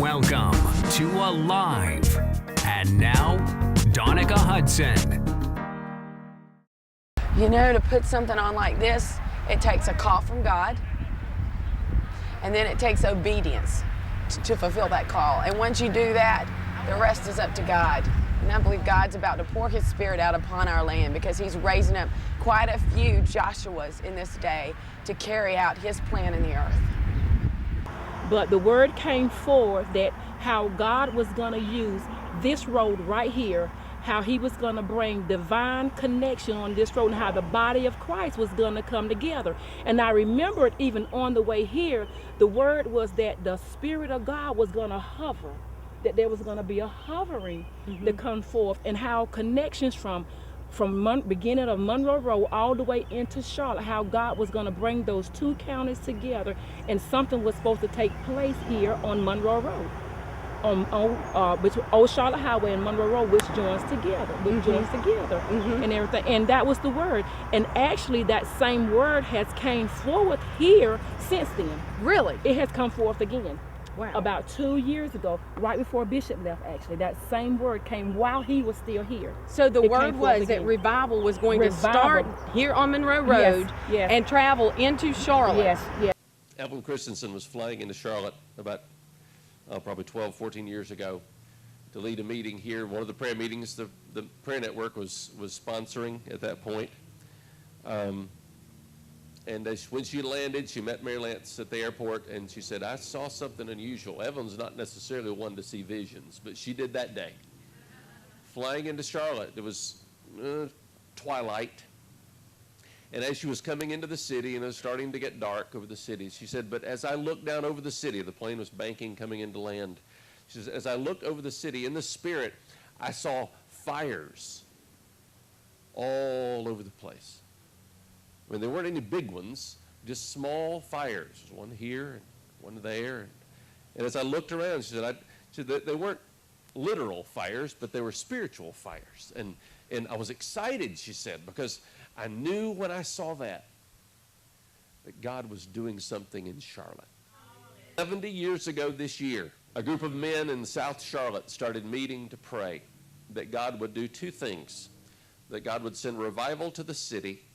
Welcome to Alive. And now, Donica Hudson. You know, to put something on like this, it takes a call from God, and then it takes obedience to fulfill that call. And once you do that, the rest is up to God. And I believe God's about to pour His Spirit out upon our land because He's raising up quite a few Joshuas in this day to carry out His plan in the earth. But the word came forth that how God was going to use this road right here, how He was going to bring divine connection on this road, and how the body of Christ was going to come together. And I remembered even on the way here, the word was that the Spirit of God was going to hover, that there was going to be a hovering to come forth, and how connections from beginning of Monroe Road all the way into Charlotte, how God was going to bring those two counties together, and something was supposed to take place here on Monroe Road, between Old Charlotte Highway and Monroe Road, which joins together, and everything. And that was the word. And actually, that same word has came forward here since then. Really? It has come forth again. Wow. About 2 years ago, right before Bishop left, actually, that same word came while he was still here. So the word was that revival was going to start here on Monroe Road and travel into Charlotte. Yes. Evelyn Christensen was flying into Charlotte about probably 12, 14 years ago to lead a meeting here. One of the prayer meetings the prayer network was sponsoring at that point. And when she landed, she met Mary Lance at the airport, and she said, I saw something unusual. Evelyn's not necessarily one to see visions, but she did that day. Flying into Charlotte, it was twilight. And as she was coming into the city, and it was starting to get dark over the city, she said, but as I looked down over the city, the plane was banking, coming into land. She says, as I looked over the city, in the spirit, I saw fires all over the place. I mean, there weren't any big ones, just small fires. There's one here and one there. And as I looked around, she said that they weren't literal fires, but they were spiritual fires. And I was excited, she said, because I knew when I saw that God was doing something in Charlotte. 70 years ago this year, a group of men in South Charlotte started meeting to pray that God would do two things, that God would send revival to the city,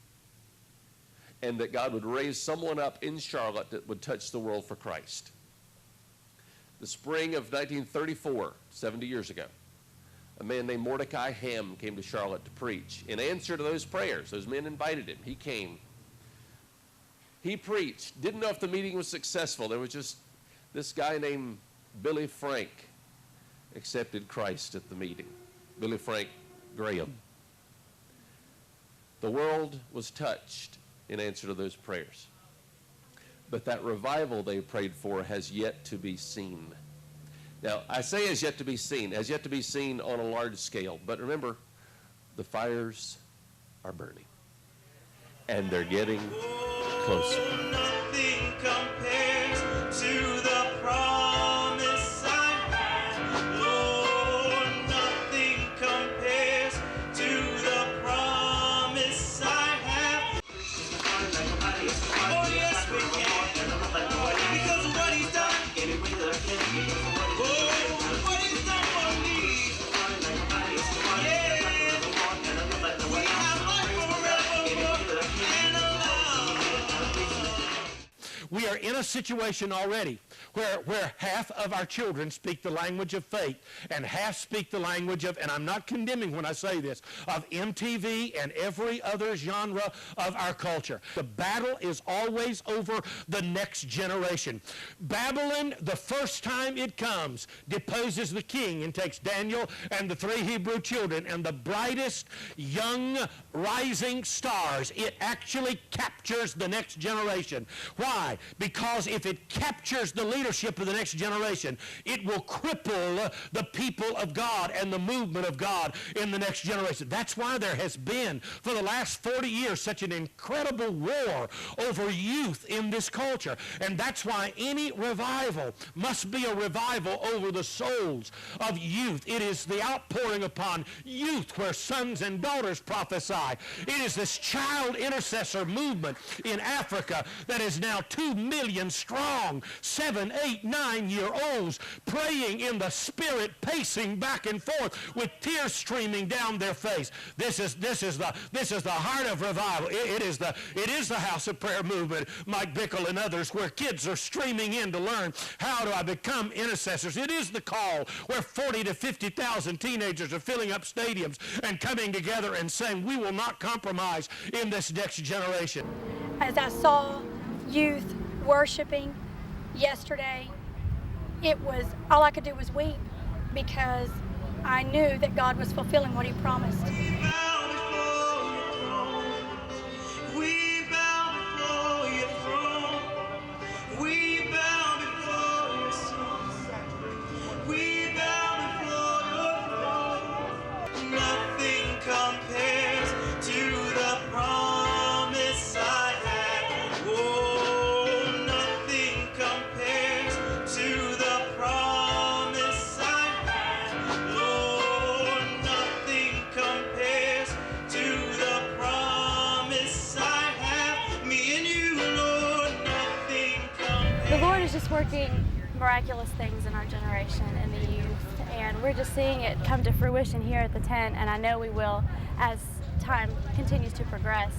and that God would raise someone up in Charlotte that would touch the world for Christ. The spring of 1934, 70 years ago, a man named Mordecai Ham came to Charlotte to preach. In answer to those prayers, those men invited him. He came. He preached. Didn't know if the meeting was successful. There was just this guy named Billy Frank accepted Christ at the meeting. Billy Frank Graham. The world was touched in answer to those prayers. But that revival they prayed for has yet to be seen. Now, I say has yet to be seen on a large scale. But remember, the fires are burning. And they're getting closer. Nothing compares to the promise I have. Lord, nothing compares to the promise I have. Oh, yes, we can. Because of what He's done. Oh, what He's done for me. Yeah. We have life forever and a love. We are in a situation already where half of our children speak the language of faith and half speak the language of, and I'm not condemning when I say this, of MTV and every other genre of our culture. The battle is always over the next generation. Babylon, the first time it comes, deposes the king and takes Daniel and the 3 Hebrew children and the brightest young rising stars. It actually captures the next generation. Why? Because if it captures the leadership of the next generation, it will cripple the people of God and the movement of God in the next generation. That's why there has been, for the last 40 years, such an incredible war over youth in this culture. And that's why any revival must be a revival over the souls of youth. It is the outpouring upon youth where sons and daughters prophesy. It is this child intercessor movement in Africa that is now 2 million strong, 7, 8, 9-year-olds praying in the Spirit, pacing back and forth with tears streaming down their face. This is the heart of revival. It is the house of prayer movement, Mike Bickle and others, where kids are streaming in to learn how do I become intercessors. It is the call where 40 to 50,000 teenagers are filling up stadiums and coming together and saying, we will not compromise in this next generation. As I saw youth worshiping yesterday, it was, all I could do was weep, because I knew that God was fulfilling what He promised. Working miraculous things in our generation and the youth, and we're just seeing it come to fruition here at the tent, and I know we will as time continues to progress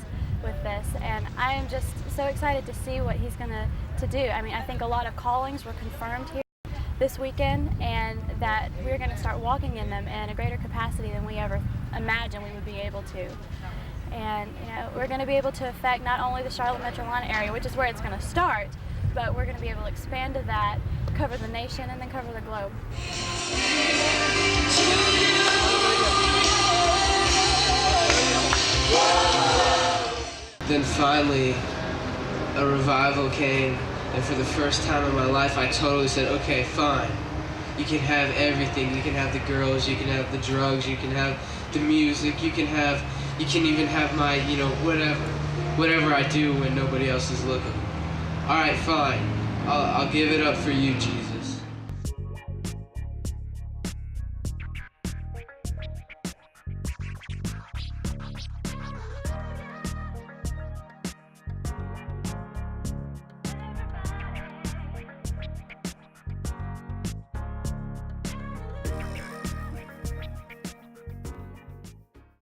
with this. And I am just so excited to see what He's going to do. I mean, I think a lot of callings were confirmed here this weekend, and that we're going to start walking in them in a greater capacity than we ever imagined we would be able to. And we're going to be able to affect not only the Charlotte Metropolitan area, which is where it's going to start, but we're going to be able to expand to that, cover the nation, and then cover the globe. Then finally, a revival came, and for the first time in my life, I totally said, okay, fine. You can have everything. You can have the girls, you can have the drugs, you can have the music, you can even have my, whatever I do when nobody else is looking. All right, fine. I'll give it up for you, Jesus.